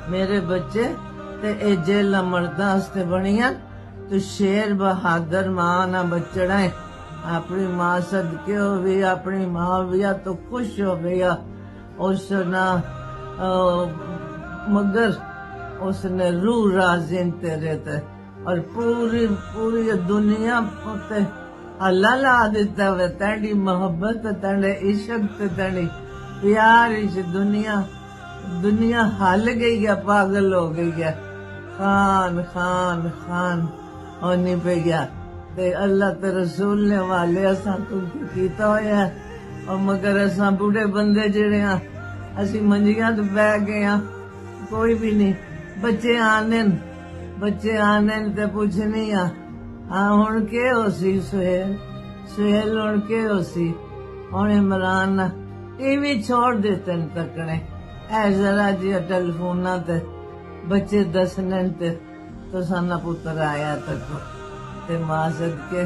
मेरे बच्चे ते ए जेल मर्दा हस्ते बनिया तो शेर बहादुर मां ना बचना है। अपनी मां सदके हो भी, अपनी मां भी तो खुश हो गया उस ना मगर उसने रूह राजिन तेरे ते और पूरी पूरी दुनिया ते हल्ला ला दिता वे तेरी मोहब्बत तेरे इश्क ते तेरी प्यार इस दुनिया हल गई है, पागल हो गई है। खान खान खान होनी पे गया ते अल्लाह ते रसूल ने वाले असा कुछ कीता होया और मगर असा बूढ़े बंदे जेड़े हाँ असी मंजियां ते बह गए हाँ, कोई भी नहीं। बच्चे आने ते पुछनी हाँ हुण के हो सी सुहेल हुण के हो सी। हुण इमरान टीवी छोड़ दिते तकने ऐ जरा जी टेलीफोना ते बच्चे दसने ते तो साना पुत्र आया तक ते मां सदके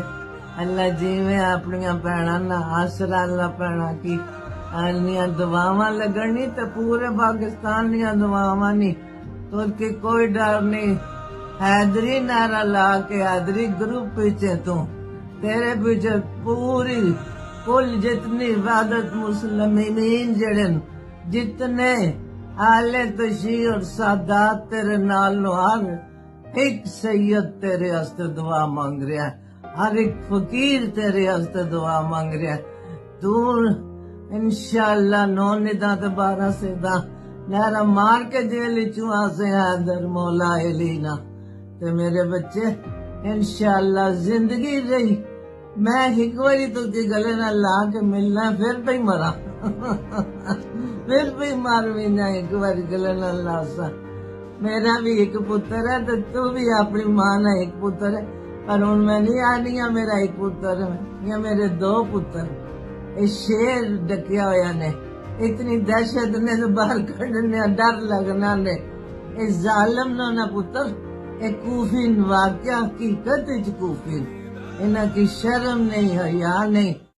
अल्लाह जिवें अपनियां भैणां ना आसरा अल्लाह भैणां की आनियां दुआवां लगनी ते पूरे पाकिस्तान दियां दुआवां नी तो कि कोई डर नहीं। हैदरी नारा ला के हैदरी ग्रुप पीछे तू तेरे पीछे पूरी कुल जितनी इबादत मुसलमीन जड़े जितने आले तशी और सादात तेरे नाल हर एक सैयद तेरे हस्ते दुआ मांग रहा, हर एक फकीर तेरे हस्ते दुआ मांग रहा। तू इंशाअल्लाह 9 निदा ते 12 सेदा नारा मार के जेल चुआ से हैदर मौला एलीना ते मेरे बच्चे इंशाअल्लाह जिंदगी रही मैं एक बारी तुझे गले ना ला के मिलना फिर भी मरा फिर भी मार भी ना एक बार गले ना ला सा। मेरा भी एक पुत्र है तो तू भी अपनी मां ना एक पुत्र है पर हूं मैं नहीं आनी है मेरा एक पुत्र है या मेरे 2 पुत्र। ये शेर डकिया होया ने इतनी दहशत ने तो बाहर कढ़ने डर लगना ने इस जालिम नो ना पुत्र एक कूफी वाक्या हकीकत कूफी इन्हें की शर्म नहीं हया नहीं